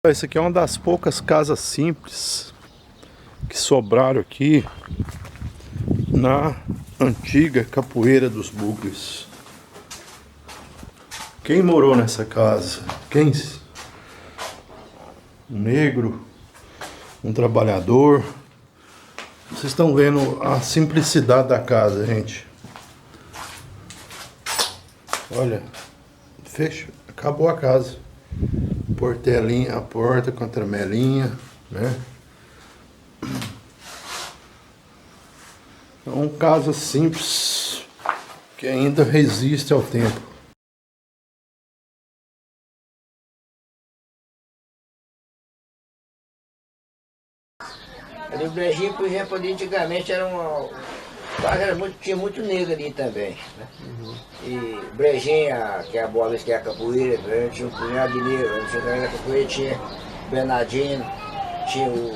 Essa aqui é uma das poucas casas simples que sobraram aqui na antiga Capoeira dos Bugres. Quem morou nessa casa? Quem? Um negro, um trabalhador. Vocês estão vendo a simplicidade da casa, gente. Olha, fecha, acabou a casa. Portelinha, a porta com a tramelinha, né? É uma casa simples que ainda resiste ao tempo. Ali o Brejinho, por exemplo, ali antigamente era tinha muito negro ali também, né? E Brejinha, que é a bola, que é a capoeira, tinha um punhado de negro, tinha a capoeira, tinha Bernardino, tinha o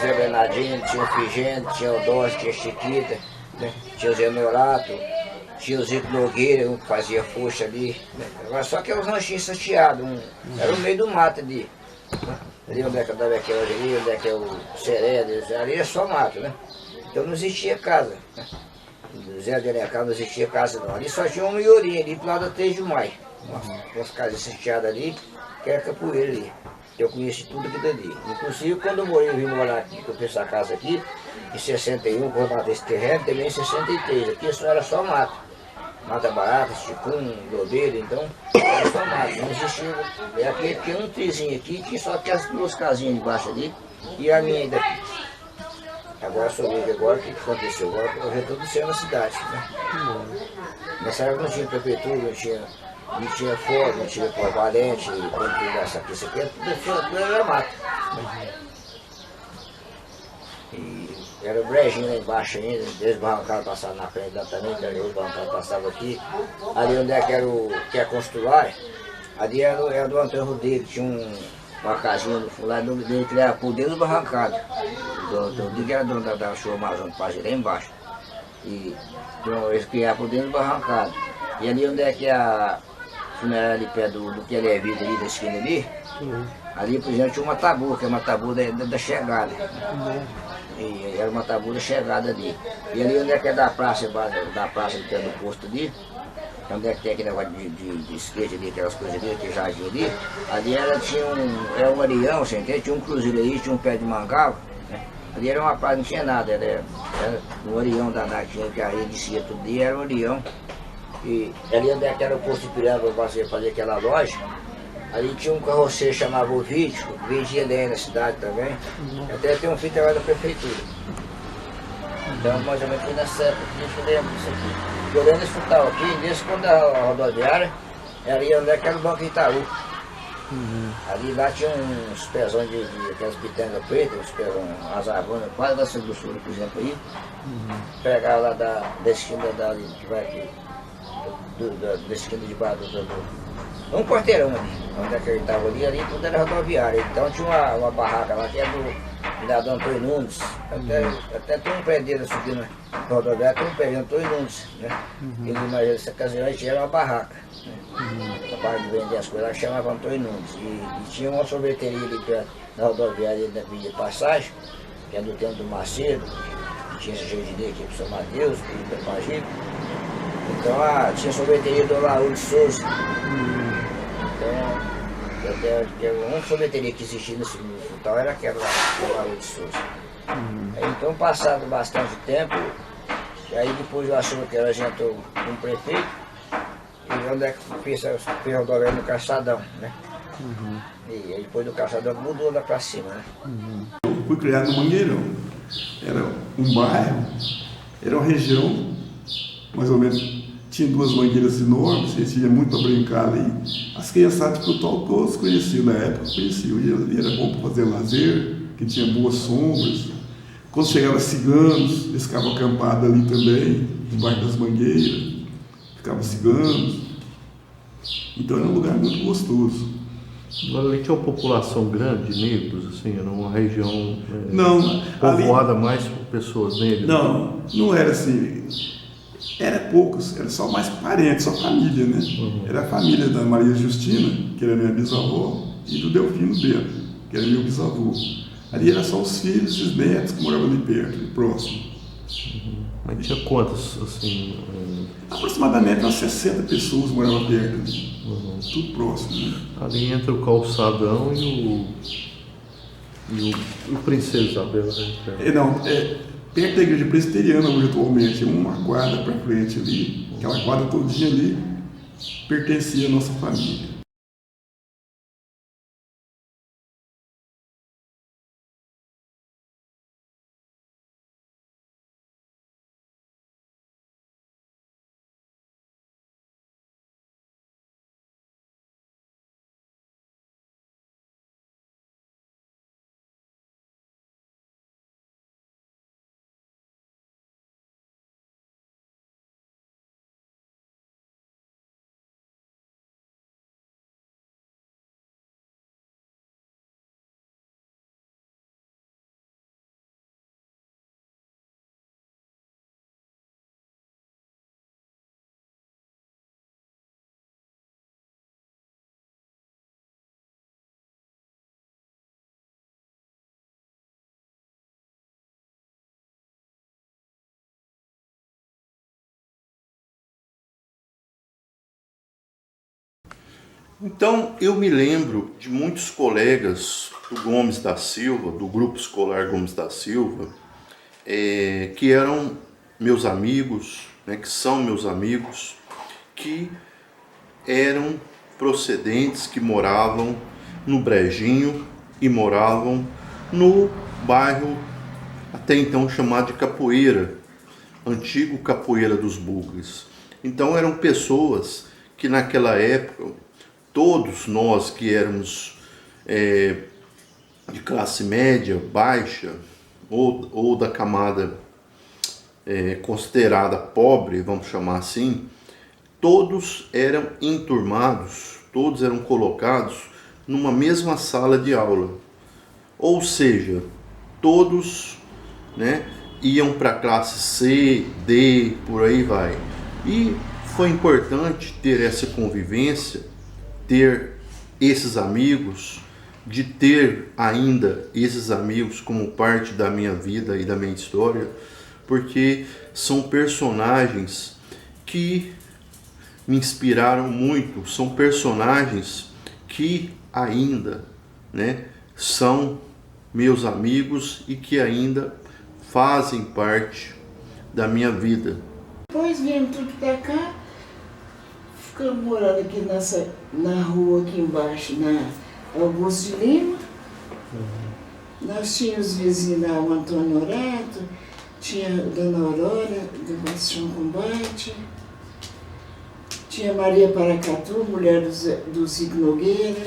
Zé Bernardino, tinha o Figênio, tinha o Dócio, tinha a Chiquita, né? Tinha o Zé Norato, tinha o Zico Nogueira, um que fazia força ali, né? Só que é os ranchinhos sateados, era no meio do mato ali. Ali onde é que dava aquela ali, onde é que é o Seré, ali é só mato, né? Então não existia casa, né? Do Zé de Alencar não existia casa não. Ali só tinha uma melhoria ali pro lado da 3 de Maio. Umas casas sitiadas ali, que era capoeira ali. Eu conheci tudo aqui dali. Inclusive quando eu vim morar aqui, que eu fiz essa casa aqui, em 61, quando eu matei esse terreno, também em 63. Aqui só era só mato. Mata barata, chicum, lodeiro, então era só mato, não existia. Aqui tinha um trizinho aqui, tinha só aquelas 2 casinhas debaixo ali, e a minha ainda aqui. Agora sou eu, agora o que aconteceu? Agora eu já estou descendo a cidade, né? Nessa época não tinha prefeitura, não tinha fora, não tinha valente, quando tem essa aqui, tudo era mato. E era o Brejinho lá embaixo ainda, desde o barrancado passava na frente da também, o barrancado passava aqui. Ali onde é que é Constrular, ali era do Antônio Rodrigues, tinha uma casinha no fundo lá dele que era por dentro do barrancado. Do Rodrigues era dono da Show Amazon, quase lá embaixo. E então, eles criaram por dentro do barrancado. E ali onde é que é a funerária ali perto do que é vida ali, da esquina ali, ali por exemplo tinha uma tabu, que é uma tabu da chegada. E era uma tabu da chegada ali. E ali onde é que é da praça que é do posto ali, onde é que tem aquele negócio de skate ali, aquelas coisas ali, aquele jardim ali era um areião, você entende? Tinha um cruzeiro aí, tinha um pé de mangava, né? Ali era uma praia, não tinha nada, era um areião da tinha que aí descia tudo dia, era um areião. E ali onde é que era o posto de Piranga, para você fazer aquela loja, ali tinha um carroceiro chamado Ovídio, vendia lenha na cidade também. Até tem um filho agora da prefeitura. Então mais ou menos foi nessa época que a gente lembra disso aqui. Eu lembro desse frutal aqui, nesse quando a rodoviária, era ali onde é que era o Banco Itaú. Ali lá tinha uns pezões de aquelas pitangas pretas, uns pezões, umas avonas, quase da Sul, por exemplo, aí. Pegava lá da esquina que vai aqui, da esquina de baixo um quarteirão ali, onde é que ele estava ali tudo era rodoviária. Então tinha uma barraca lá que é do Antônio Nunes. Até tem um prédio subindo na rodoviária, tem um prédio do Antônio Nunes, né? Ele, mas essa ocasião a gente era uma barraca. A barraca de vender as coisas, ela chamava Antônio Nunes. E tinha uma sorveteria ali na rodoviária da Via de Passagem, que é do tempo do Macedo, que tinha esse jardineiro aqui pro São Mateus, pro Pagico. Então tinha sorveteria do Lauro de Souza. Então, uma sorveteria que existia nesse frutal era aquela lá, do Lauro de Souza. Então, passado bastante tempo, e aí depois eu achou que ela jantou com o prefeito, e onde é que fez a rodovia no Calçadão, né? E aí depois do Calçadão mudou lá pra cima, né? Eu fui criado no Mangueirão. Era um bairro, era uma região, mais ou menos, tinha 2 mangueiras enormes, a gente ia muito para brincar ali. As criançadas do total todos conheciam, na época conheciam, e era bom para fazer lazer, que tinha boas sombras. Quando chegava ciganos, eles ficavam acampados ali também, debaixo das mangueiras, ficavam ciganos. Então era um lugar muito gostoso. Agora ali tinha uma população grande de negros, assim, era uma região Não, povoada mais por pessoas negras? Não era assim. Era poucos, era só mais parentes, só família, né? Era a família da Maria Justina, que era minha bisavó, e do Delfino dele. que era meu bisavô. Ali era só os filhos e os netos que moravam ali perto, ali próximo. Mas tinha quantas, assim? Aproximadamente umas 60 pessoas moravam perto ali. Tudo próximo, né? Ali entre o calçadão e o Princesa Isabel, né? Perto da igreja presbiteriana hoje atualmente, uma quadra para frente ali, aquela quadra todinha ali pertencia à nossa família. Então, eu me lembro de muitos colegas do Gomes da Silva, do Grupo Escolar Gomes da Silva, que eram meus amigos, né, que são meus amigos, que eram procedentes, que moravam no Brejinho e moravam no bairro até então chamado de Capoeira, antigo Capoeira dos Bugres. Então eram pessoas que naquela época, todos nós que éramos de classe média, baixa, ou da camada considerada pobre, vamos chamar assim, todos eram enturmados, todos eram colocados numa mesma sala de aula. Ou seja, todos, né, iam para a classe C, D, por aí vai. E foi importante ter essa convivência, ter esses amigos, de ter ainda esses amigos como parte da minha vida e da minha história, porque são personagens que me inspiraram muito, são personagens que ainda, né, são meus amigos e que ainda fazem parte da minha vida. Depois viemos tudo pra cá, ficamos morando aqui na rua aqui embaixo, na Augusto de Lima. Nós tínhamos vizinhos lá, o Antônio Norato, tinha a Dona Aurora, do Bastião Combate, tinha Maria Paracatu, mulher do Zico Nogueira.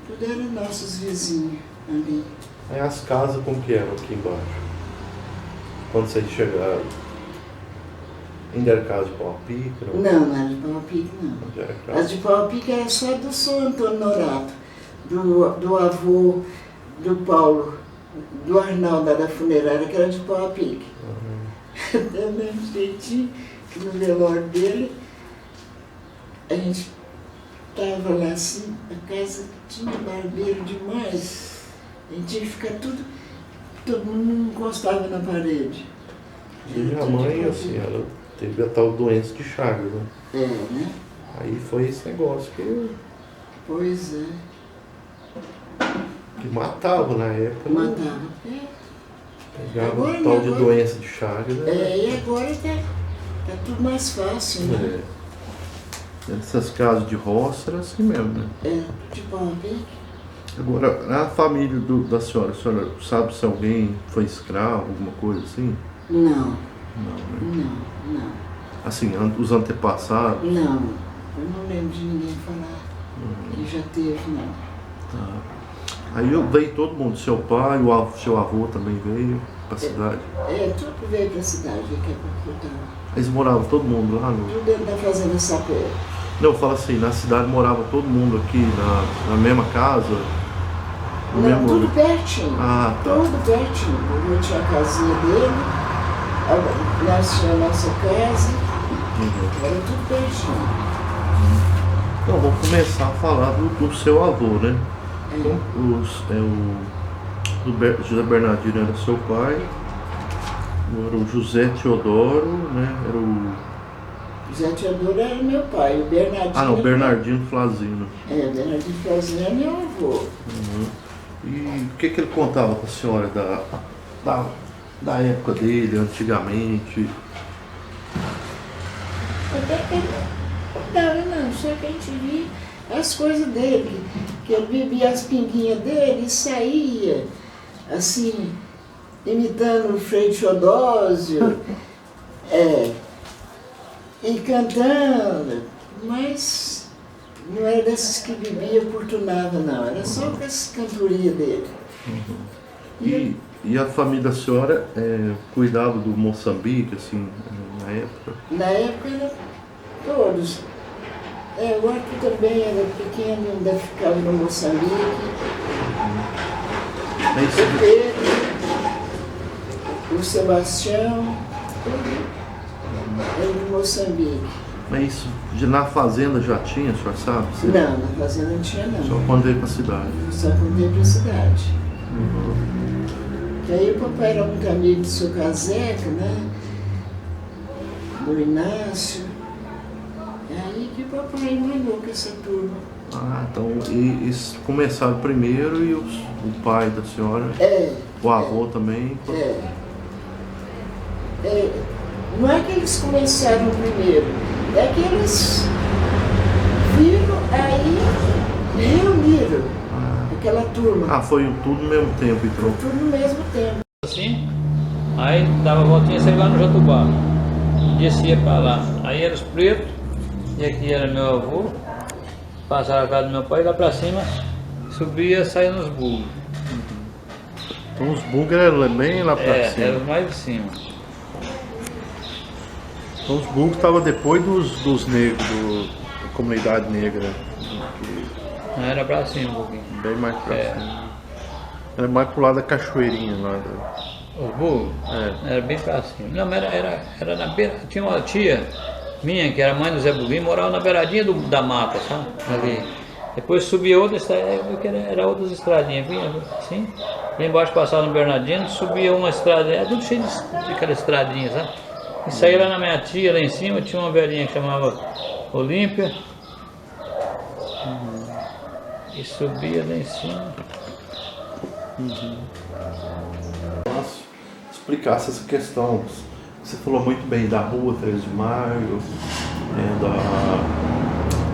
Tudo eram nossos vizinhos ali. Aí as casas como que eram aqui embaixo? Quando vocês chegaram? Ainda era casa de pau-a-pique? Não, não era de pau-a-pique, não. As de pau-a-pique era só do Sr. Antônio Norato, do avô do Paulo, do Arnaldo da funerária, que era de pau-a-pique. Do mesmo jeitinho que no velório dele, a gente estava lá assim, a casa tinha barbeiro demais. A gente tinha que ficar todo mundo encostava na parede. E minha mãe, assim, ela teve a tal doença de Chagas, né? Né? Aí foi esse negócio Pois é. que matava na época. Matava. Né? Pegava Agora, o tal de agora, doença de Chagas. Né? E agora tá tudo mais fácil, né? Essas casas de roça era assim mesmo, né? De pau-a-pique. Agora, na família da senhora, a senhora sabe se alguém foi escravo, alguma coisa assim? Não. Não, né? Não. Assim, os antepassados? Não. Eu não lembro de ninguém falar que já teve, não. Tá. Aí veio todo mundo, seu pai, seu avô também veio pra cidade? Tudo veio pra cidade, que é pra Portugal. Eles moravam todo mundo lá no... Tudo dentro da fazenda Sapé. Não, fala assim, na cidade morava todo mundo aqui, na mesma casa? No Não, mesmo... tudo pertinho. Ah, tá. Tudo pertinho. O avô tinha a casinha dele, nós tínhamos a nossa casa, era tudo pertinho. Então, vamos começar a falar do seu avô, né? O José Bernardino era seu pai, era o José Teodoro, né? Era o José Teodoro era meu pai, o Bernardino... Ah, não, Bernardino Flazino. O Bernardino Flazino é meu avô. E o que ele contava para a senhora da época dele, antigamente? Não, só que a gente via as coisas dele, que ele bebia as pinguinhas dele e saía, assim, imitando o Frei Teodósio, e cantando, mas não era desses que bebia por tunada, não, era só com essa cantoria dele. E a família da senhora cuidava do Moçambique, assim, na época? Na época eram todos. O Arthur também era pequeno, ainda ficava no Moçambique. O Pedro, o Sebastião, era de Moçambique. Mas isso, na fazenda já tinha, a senhora sabe? Não, na fazenda não tinha não. Só quando veio para a cidade? Só quando veio para a cidade. Que aí o papai era muito amigo do seu Caseca, né? Do Inácio. É aí que o papai mandou com essa turma. Ah, então eles começaram primeiro e o pai da senhora, o avô também? Não é que eles começaram primeiro, é que eles viram aí, reuniram aquela turma. Ah, foi tudo no mesmo tempo, então? Foi tudo no mesmo tempo. Assim, aí dava a voltinha, você lá no Jatubá, descia pra lá. Aí era os pretos, e aqui era meu avô, passava a casa do meu pai, lá pra cima, subia e saía nos bugos. Então os bugos eram bem lá pra cima? Era mais de cima. Então os bugos estavam depois dos negros, da comunidade negra. Era pra cima um pouquinho. Bem mais pra cima. Era mais pro lado da cachoeirinha lá. Os bugos? Era bem pra cima. Não, mas era na beira. Tinha uma tia minha, que era mãe do Zé Buguinho, morava na beiradinha da mata, sabe? Ali. Depois subia outra estradinha, era outras estradinhas, vinha assim. Lá embaixo passava no Bernardino, subia uma estradinha, era tudo cheio de aquela estradinha, sabe? E saía lá na minha tia, lá em cima, tinha uma velhinha que chamava Olímpia. E subia lá em cima. Nossa, explicasse essa questão. Você falou muito bem da rua 13 de Maio, da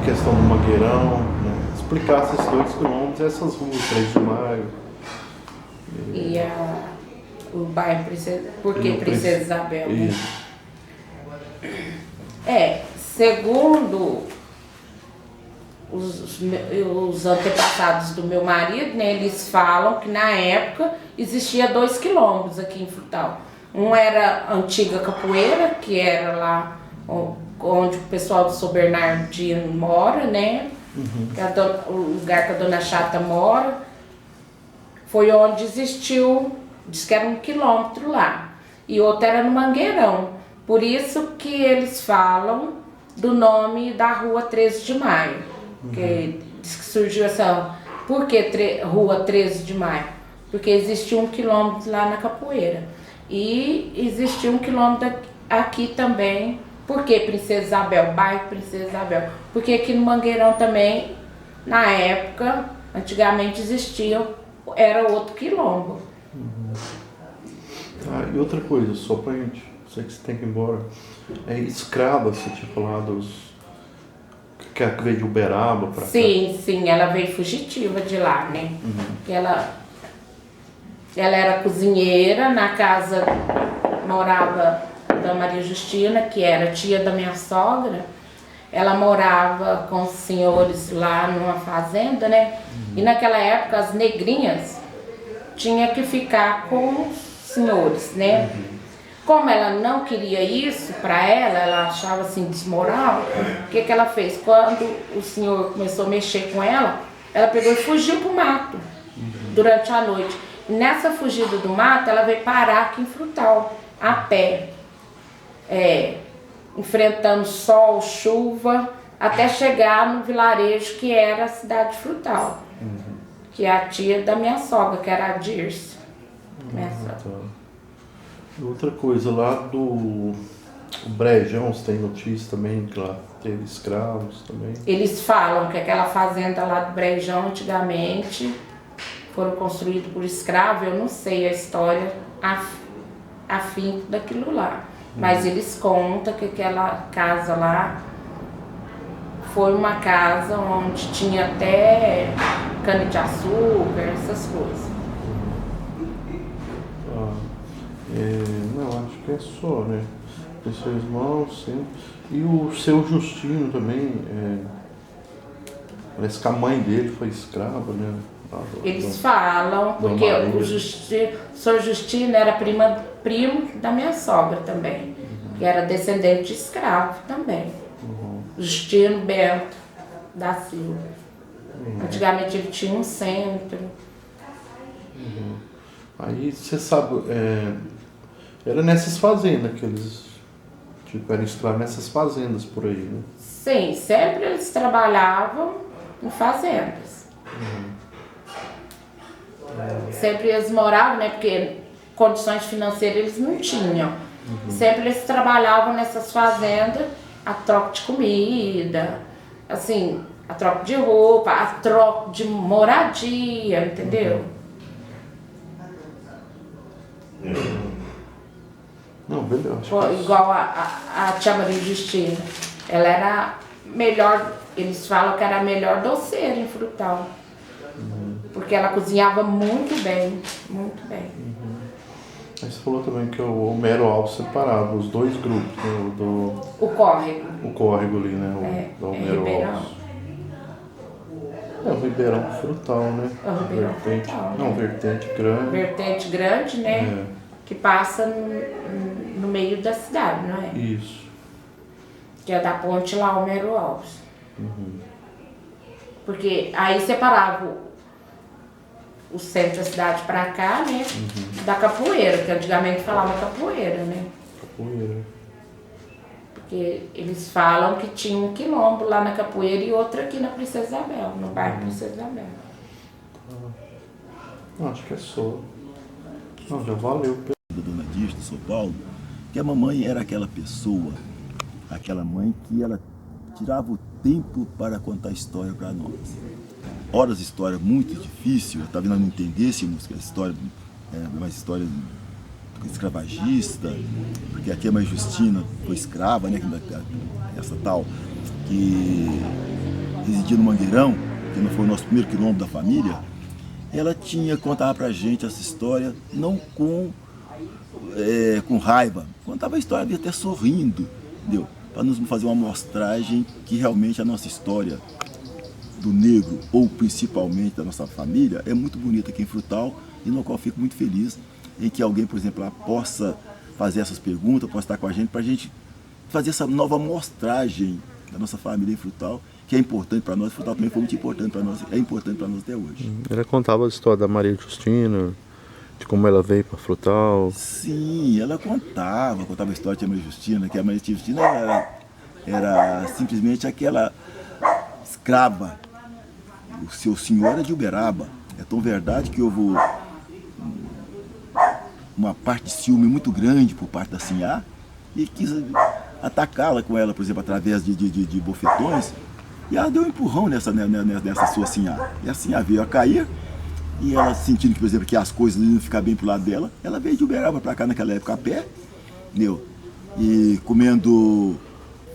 questão do Mangueirão, né? Explicasse esses 2 quilômetros, essas ruas 13 de Maio. E o bairro Princesa, por que Princesa Isabel? Né? Isso. Segundo os antepassados do meu marido, né, eles falam que na época existia 2 quilômetros aqui em Frutal. Um era a antiga capoeira, que era lá onde o pessoal do São Bernardino mora, né? O lugar que a Dona Chata mora. Foi onde existiu, diz que era 1 quilômetro lá. E outro era no Mangueirão. Por isso que eles falam do nome da rua 13 de Maio. Que diz que surgiu essa... Por que rua 13 de Maio? Porque existia 1 quilômetro lá na capoeira. E existia 1 quilômetro aqui também. Por que Princesa Isabel? Bairro Princesa Isabel. Porque aqui no Mangueirão também, na época, antigamente existia, era outro quilombo. E outra coisa, só pra gente, sei que você tem que ir embora, escrava, você tinha falado, que veio de Uberaba pra cá. Sim, ela veio fugitiva de lá, né? Ela era cozinheira, na casa morava da Maria Justina, que era tia da minha sogra. Ela morava com os senhores lá numa fazenda, né? E naquela época as negrinhas tinham que ficar com os senhores, né? Como ela não queria isso para ela achava assim desmoral, o que ela fez? Quando o senhor começou a mexer com ela pegou e fugiu pro mato durante a noite. E nessa fugida do mato, ela veio parar aqui em Frutal, a pé, enfrentando sol, chuva, até chegar no vilarejo que era a cidade de Frutal. que é a tia da minha sogra, que era a Dirce. Minha sogra. Tá. Outra coisa, lá do Brejão, você tem notícia também que lá teve escravos também? Eles falam que aquela fazenda lá do Brejão, antigamente, foram construídos por escravos. Eu não sei a história afinco daquilo lá. Mas eles contam que aquela casa lá foi uma casa onde tinha até cana-de-açúcar, essas coisas. Não, acho que é só, né? Tem seu irmão, sim. E o seu Justino também, parece que a mãe dele foi escrava, né? Eles falam, porque o Sr. Justino era primo da minha sogra também, que era descendente de escravo também. Justino Bento da Silva. Antigamente ele tinha um centro. Aí você sabe, era nessas fazendas que eles eram escravos, nessas fazendas por aí, né? Sim, sempre eles trabalhavam em fazendas. Sempre eles moravam, né? Porque condições financeiras eles não tinham. Sempre eles trabalhavam nessas fazendas a troca de comida, assim, a troca de roupa, a troca de moradia, entendeu? Não, beleza. Igual a tia Maria Justina. Ela era melhor, eles falam que era a melhor doceira em Frutal. Porque ela cozinhava muito bem, muito bem. Aí você falou também que o Homero Alves separava os dois grupos, né? O córrego. O córrego ali, né? O Homero Ribeirão. Alves. O Ribeirão Frutal, né? É o Ribeirão vertente, Frutal, não, né? vertente grande. Vertente grande, né? Que passa no meio da cidade, não é? Isso. Que é da ponte lá, Homero Alves. Porque aí separava o centro da cidade pra cá, né? Da capoeira, que antigamente falava capoeira, né? Capoeira. Porque eles falam que tinha um quilombo lá na capoeira e outro aqui na Princesa Isabel, no bairro Princesa Isabel. Não, acho que é só. Não, já valeu. Da Dona Dirce de São Paulo, que a mamãe era aquela pessoa, aquela mãe que ela tirava o tempo para contar história para nós. Horas de história muito difícil, talvez nós não entendêssemos a história, uma história escravagista, porque aqui a mãe Justina foi escrava, né, essa tal, que residia no Mangueirão, que não foi o nosso primeiro quilombo da família. Ela contava pra gente essa história, não com raiva, contava a história até sorrindo, entendeu? Para nos fazer uma amostragem que realmente a nossa história do negro, ou principalmente da nossa família, é muito bonita aqui em Frutal, e no qual fico muito feliz em que alguém, por exemplo, lá, possa fazer essas perguntas, possa estar com a gente, para a gente fazer essa nova amostragem da nossa família em Frutal, que é importante para nós. Frutal também foi muito importante para nós, é importante para nós até hoje. Ela contava a história da Maria Justina, de como ela veio para Frutal. Sim, ela contava a história da Maria Justina, que a Maria Justina era simplesmente aquela escrava. O seu senhor era de Uberaba. É tão verdade que houve uma parte de ciúme muito grande por parte da Sinhá e quis atacá-la com ela, por exemplo, através de bofetões. E ela deu um empurrão nessa sua Sinhá. E a Sinhá veio a cair e ela, sentindo que, por exemplo, que as coisas não iam ficar bem pro lado dela, ela veio de Uberaba para cá naquela época a pé, entendeu? E comendo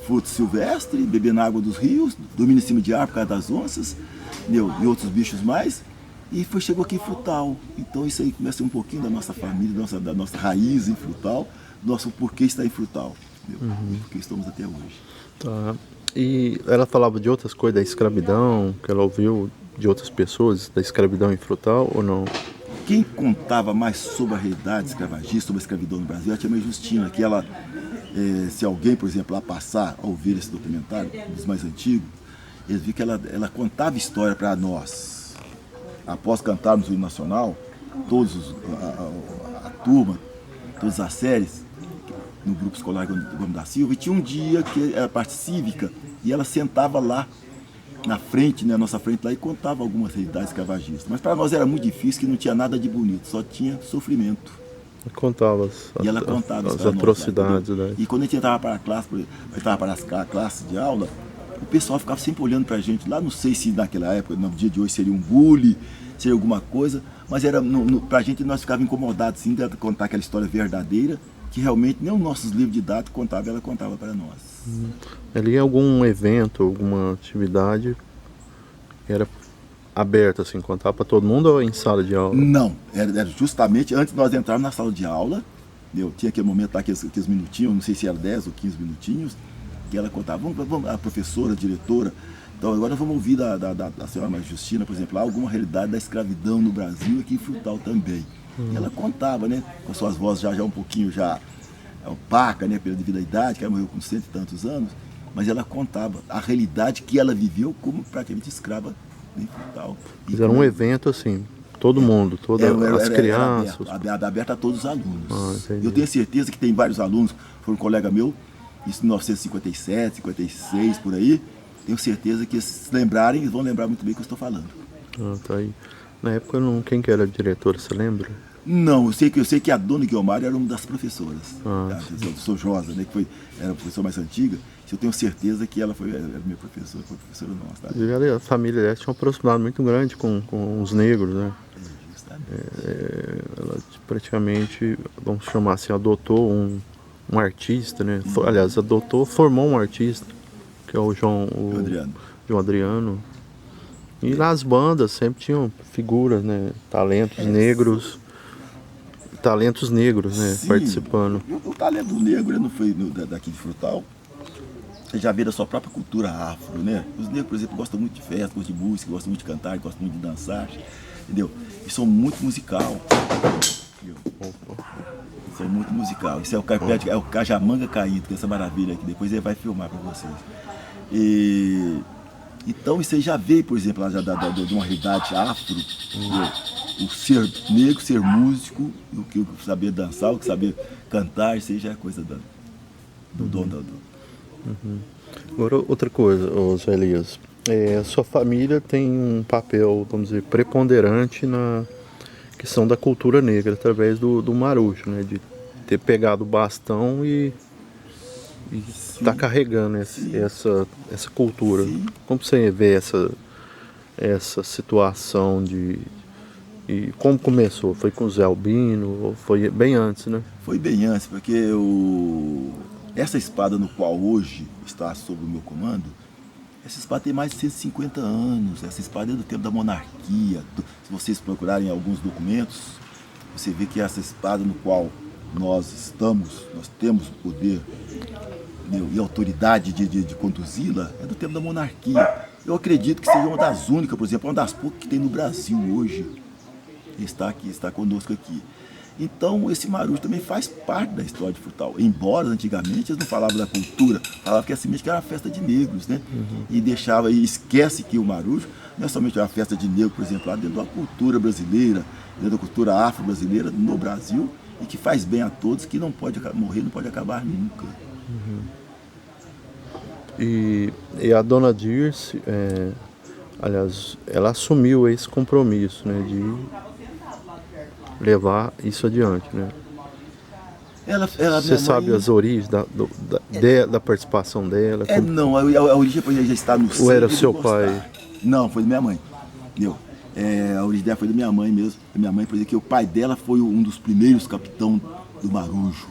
frutos silvestres, bebendo água dos rios, dormindo em cima de árvore por causa das onças, entendeu? E outros bichos mais. E chegou aqui em Frutal. Então isso aí começa um pouquinho da nossa família, da nossa raiz em Frutal, do nosso porquê estar em Frutal, entendeu? Porque estamos até hoje. Tá. E ela falava de outras coisas, da escravidão, que ela ouviu de outras pessoas, da escravidão em Frutal ou não? Quem contava mais sobre a realidade escravagista, sobre a escravidão no Brasil, é a tia Mãe Justina, que ela, se alguém, por exemplo, lá passar a ouvir esse documentário, dos mais antigos, eles viram que ela contava história para nós. Após cantarmos o hino nacional, a turma, todas as séries, no grupo escolar Gomes da Silva, e tinha um dia que era parte cívica, e ela sentava lá na frente, né, nossa frente lá, e contava algumas realidades escravagistas. Mas para nós era muito difícil, que não tinha nada de bonito, só tinha sofrimento. Contava E ela contava as isso pra nós, atrocidades, lá, né? E quando a gente entrava para a classe, as classes de aula, o pessoal ficava sempre olhando para a gente lá, não sei se naquela época, no dia de hoje seria um bullying, seria alguma coisa, mas era para a gente, nós ficávamos incomodados sim de contar aquela história verdadeira, que realmente nem os nossos livros didáticos contavam, ela contava para nós. Ali algum evento, alguma atividade era aberta, assim, contar para todo mundo ou em sala de aula? Não, era justamente antes de nós entrarmos na sala de aula, tinha aquele momento lá, aqueles minutinhos, não sei se era 10 ou 15 minutinhos, que ela contava, vamos, a professora, a diretora, então agora vamos ouvir da senhora Justina, por exemplo, alguma realidade da escravidão no Brasil, aqui em Frutal também. E ela contava, né, com suas vozes já um pouquinho opaca, né, pela devido à idade, que ela morreu com 100 e tantos anos, mas ela contava a realidade que ela viveu como praticamente escrava em Frutal. Mas era um evento assim, todo mundo, todas as crianças. Era aberto a todos os alunos. Entendi. Eu tenho certeza que tem vários alunos, foi um colega meu, isso em 1957, 56, por aí, tenho certeza que se lembrarem, eles vão lembrar muito bem o que eu estou falando. Tá aí. Na época, quem que era a diretora, você lembra? Não, eu sei que a dona Guiomar era uma das professoras. A professora Josa, né, que era a professora mais antiga. Eu tenho certeza que ela era minha professora, foi professora nossa. Tá? E a família dela tinha uma proximidade muito grande com os negros, né? Ela praticamente, vamos chamar assim, adotou um artista, né? Aliás, formou um artista, que é o João Adriano. E nas bandas sempre tinham figuras, né? Talentos negros, né? Sim, participando. O talento negro não foi daqui de Frutal. Você já vê da sua própria cultura afro, né? Os negros, por exemplo, gostam muito de festa, gostam de música, gostam muito de cantar, gostam muito de dançar, entendeu? E são muito musical. São muito musical. Isso é o carpete, é o Cajamanga Caído, que é essa maravilha aqui. Depois ele vai filmar para vocês. Então isso aí já veio, por exemplo, de uma realidade afro, o ser negro, ser músico, o saber dançar, o saber cantar, isso aí já é coisa do dono. Agora, outra coisa, Zé Elias, sua família tem um papel, vamos dizer, preponderante na questão da cultura negra, através do Marujo, né? De ter pegado o bastão e está carregando essa cultura. Sim. Como você vê essa situação e como começou? Foi com o Zé Albino ou foi bem antes, né? Foi bem antes, porque essa espada no qual hoje está sob o meu comando, essa espada tem mais de 150 anos. Essa espada é do tempo da monarquia. Se vocês procurarem alguns documentos, você vê que essa espada no qual nós temos o poder e autoridade de conduzi-la, é do tempo da monarquia. Eu acredito que seja uma das únicas, por exemplo, uma das poucas que tem no Brasil hoje. Está conosco aqui. Então, esse Marujo também faz parte da história de Frutal. Embora, antigamente, eles não falavam da cultura, falavam que que era uma festa de negros, né? E esquece que o Marujo não é somente uma festa de negro, por exemplo, lá dentro da cultura brasileira, dentro da cultura afro-brasileira no Brasil, e que faz bem a todos, que não pode morrer, não pode acabar nunca. E a dona Dirce, aliás, ela assumiu esse compromisso, né, de levar isso adiante, né? Você sabe as origens da participação dela? Não, a origem já está no sangue. Ou era seu pai? Não, foi da minha mãe. A origem dela foi da minha mãe mesmo. Da minha mãe, por exemplo, que o pai dela foi um dos primeiros capitães do Marujo.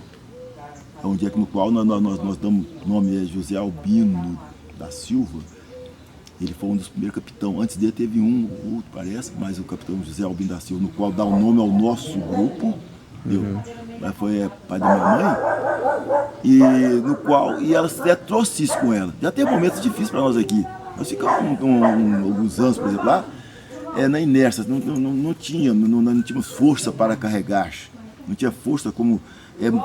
Onde no qual nós damos nome, José Albino da Silva. Ele foi um dos primeiros capitães. Antes dele teve outro parece, mas o capitão José Albino da Silva, no qual dá o nome ao nosso grupo. Mas foi pai da minha mãe. E ela até trouxe isso com ela. Já teve momentos difíceis para nós aqui. Nós ficamos alguns anos, por exemplo, lá, na inércia. Não tínhamos força para carregar. Não tinha força como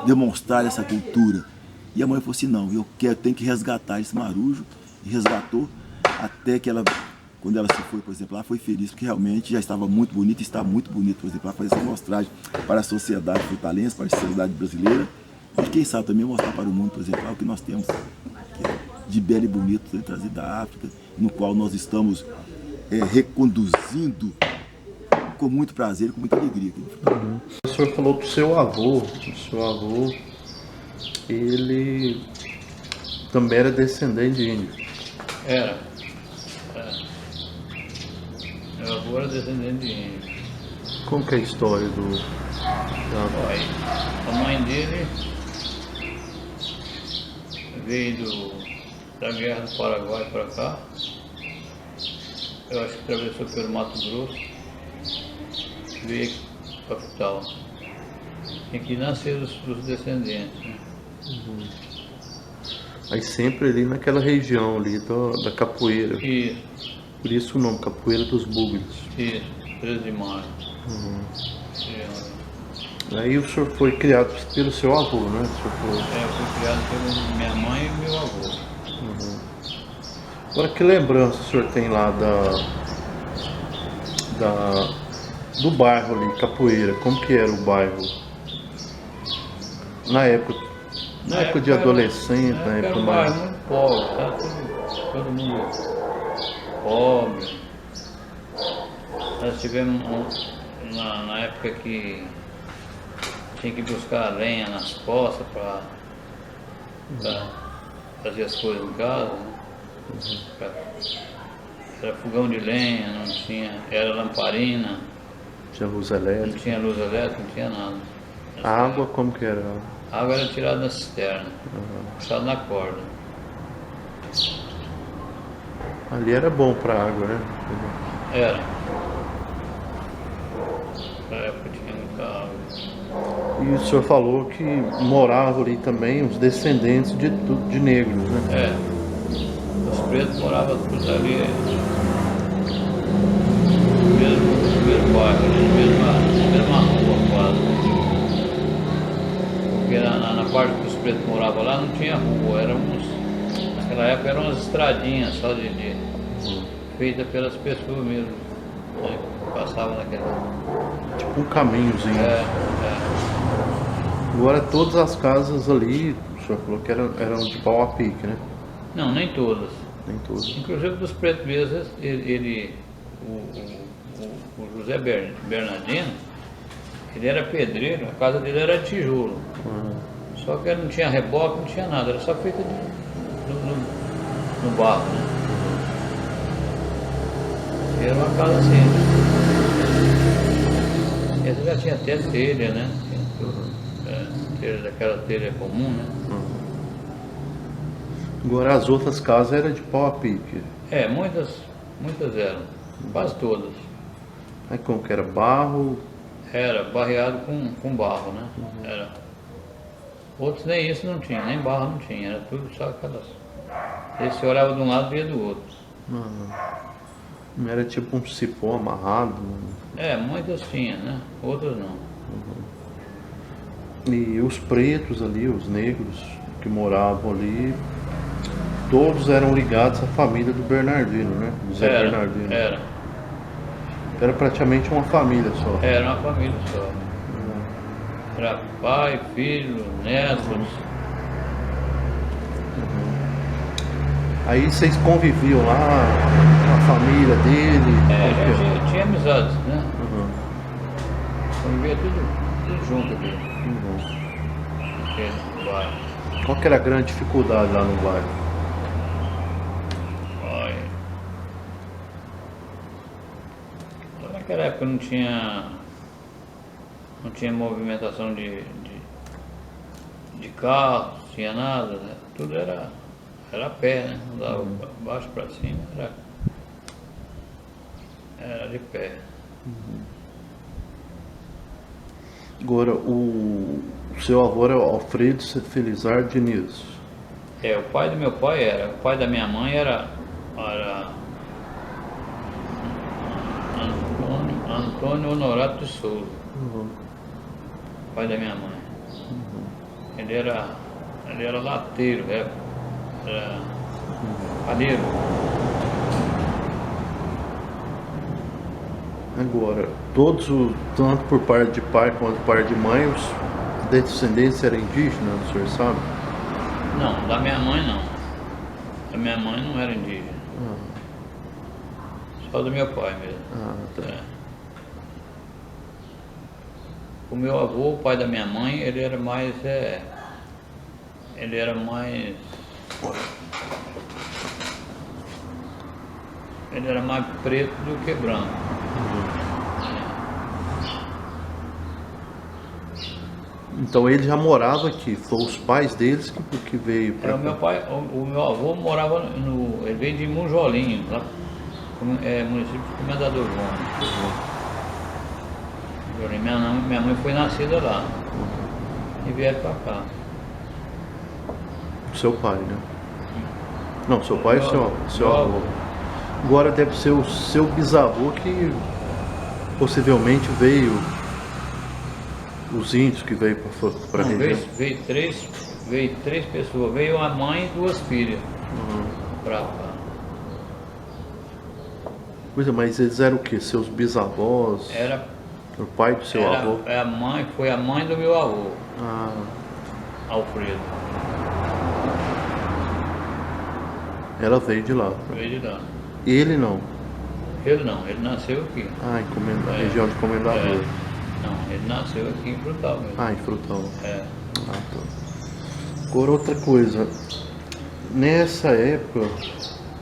demonstrar essa cultura. E a mãe falou assim, não, tenho que resgatar esse Marujo. E resgatou. Até que quando ela se foi, por exemplo, ela foi feliz, porque realmente já estava muito bonita, e está muito bonita, por exemplo, ela faz essa mostragem para a sociedade frutalense, para a sociedade brasileira, e quem sabe também mostrar para o mundo, por exemplo, o que nós temos de belo e bonito trazido da África, no qual nós estamos reconduzindo com muito prazer e com muita alegria. O senhor falou do seu avô. O seu avô, ele também era descendente de índio. Era. Meu avô era descendente de índio. Como que é a história do... Olha, a mãe dele veio da Guerra do Paraguai para cá. Eu acho que atravessou pelo Mato Grosso. Veio aqui para a capital. E aqui nasceram os descendentes. Né? Aí sempre ali naquela região ali da capoeira. Isso, Por isso o nome, Capoeira dos Bugres. isso, 13 de maio. Aí o senhor foi criado pelo seu avô, né? O senhor foi... Eu fui criado pela minha mãe e meu avô. Agora, que lembrança o senhor tem lá do bairro ali, Capoeira? Como que era o bairro? Na época de adolescente, na época era um mais... bairro muito pobre, tá? Todo mundo pobre. Nós tivemos na época que tinha que buscar lenha nas costas para fazer as coisas em casa. Né? Era fogão de lenha, não tinha, era lamparina, Tinha luz não elétrica. tinha luz elétrica, não tinha nada. A água, como que era? A água era tirada da cisterna, puxada na corda. Ali era bom pra água, né? Era. Na época tinha muita água. E o senhor falou que moravam ali também os descendentes de negros, né? Os pretos moravam todos ali, no mesmo bairro, na mesma rua quase. Porque na parte que os pretos moravam lá não tinha rua, naquela época eram umas estradinhas só feitas pelas pessoas mesmo, né, que passavam naquela. Tipo um caminhozinho. Agora todas as casas ali, o senhor falou que eram de pau a pique, né? Não, nem todas. Nem todas. Inclusive dos pretos mesmo, o José Bernardino, ele era pedreiro, a casa dele era de tijolo. Só que não tinha reboque, não tinha nada, era só feita no barro, né? Era uma casa simples. Essa já tinha até telha, né? Telha, daquela telha comum, né? Agora as outras casas eram de pau a pique. Muitas eram, quase todas. Aí como que era? Barro? Era barreado com barro, né? Era. Outros nem isso não tinha, nem barro não tinha, era tudo só aquelas. Esse olhava de um lado e via do outro. Não era tipo um cipó amarrado? Muitas tinha, né? Outras não. E os pretos ali, os negros que moravam ali, todos eram ligados à família do Bernardino, né? José Bernardino. Era praticamente uma família só. Era uma família só. Era pai, filho, netos. Aí vocês conviviam lá, com a família dele? Tinha amizades, né? Convivia tudo junto aqui. Naquele bairro. Qual que era a grande dificuldade lá no bairro? Naquela época não tinha movimentação de carro, não tinha nada, né? Tudo era a pé, né? Andava baixo para cima, era de pé. Agora, o seu avô era Alfredo Felizardo Diniz. O pai do meu pai era, o pai da minha mãe era Antônio Honorato de Souza, pai da minha mãe. Ele era lateiro, era padeiro. Agora, tanto por parte de pai quanto por parte de mãe, a descendência era indígena, o senhor sabe? Não, da minha mãe não. Da minha mãe não era indígena. Só do meu pai mesmo. Ah, tá. É. O meu avô, o pai da minha mãe, ele era mais ele era mais preto do que branco. Então ele já morava aqui, foi os pais deles que veio É, para o meu pai, o meu avô morava ele veio de Monjolinho, lá, município de Comendador João. Minha mãe foi nascida lá e vieram para cá. Seu pai, né? Não, seu pai e seu meu avô. avô. Agora deve ser o seu bisavô que possivelmente veio, os índios que veio para a Não, região. veio três pessoas, veio a mãe e duas filhas para cá. Coisa, mas eles eram o quê? Seus bisavós? Era O pai do seu avô? foi a mãe do meu avô, Ah, Alfredo. ela veio de lá. Veio de lá. Ele não. Ele não, ele nasceu aqui. Ah, região de Comendador. Não, ele nasceu aqui em Frutal mesmo. Ah, em Frutal. É. Ah, tá. Agora outra coisa. Nessa época,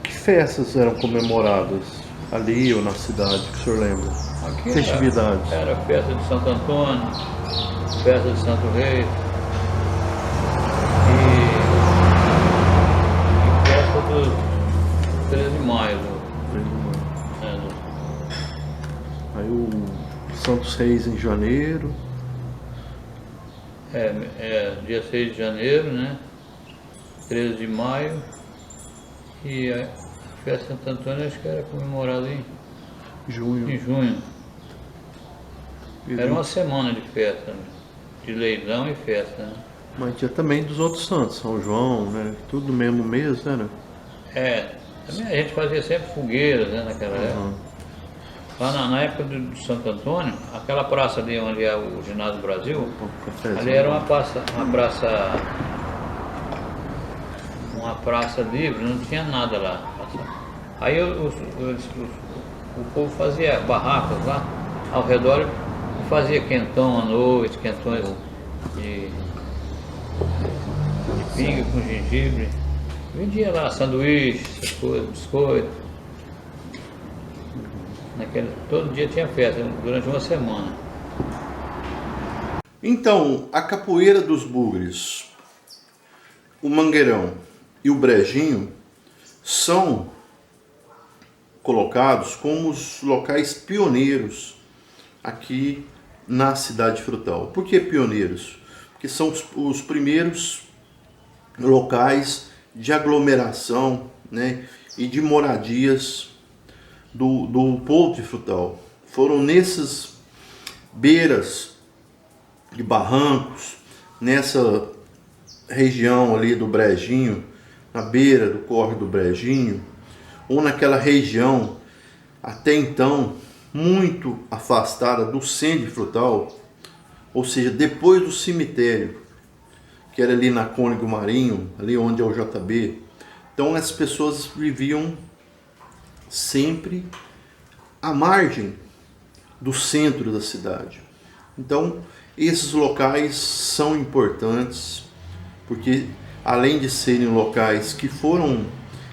que festas eram comemoradas ali ou na cidade, que o senhor lembra? Aqui Festividades. Era festa de Santo Antônio, festa de Santo Reis e festa do 13 de maio. Aí o Santos Reis em janeiro. Dia 6 de janeiro, né? 13 de maio e a festa de Santo Antônio acho que era comemorada em Junho. junho. Era uma semana de festa, né? De leilão e festa, né? Mas tinha também dos outros santos, São João, né? Tudo no mesmo mês, né? Também a gente fazia sempre fogueiras, né, naquela época. Lá na época do Santo Antônio, aquela praça ali onde é o Ginásio do Brasil, ali era uma praça livre, não tinha nada lá. Aí o povo fazia barracas lá ao redor, fazia quentão à noite, quentões de pinga com gengibre. Vendia lá sanduíche, essas coisas, biscoito. Todo dia tinha festa, durante uma semana. Então, a capoeira dos bugres, o mangueirão e o brejinho são colocados como os locais pioneiros aqui na cidade de Frutal. Por que pioneiros? Porque são os primeiros locais de aglomeração, né, e de moradias do povo de Frutal. Foram nessas beiras de barrancos, nessa região ali do Brejinho, na beira do córrego do Brejinho, ou naquela região até então muito afastada do centro de Frutal, ou seja, depois do cemitério, que era ali na Cônego Marinho, ali onde é o JB. Então as pessoas viviam sempre à margem do centro da cidade. Então esses locais são importantes, porque além de serem locais que foram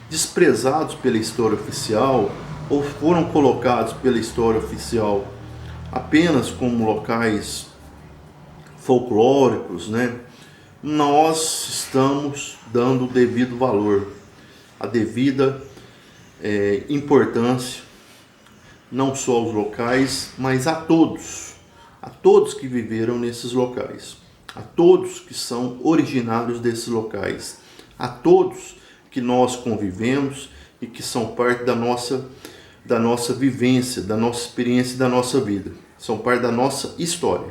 desprezados pela história oficial, ou foram colocados pela história oficial apenas como locais folclóricos, né? Nós estamos dando o devido valor, a devida importância, não só aos locais, mas a todos que viveram nesses locais, a todos que são originários desses locais, a todos que nós convivemos e que são parte da nossa vivência, da nossa experiência e da nossa vida, são parte da nossa história.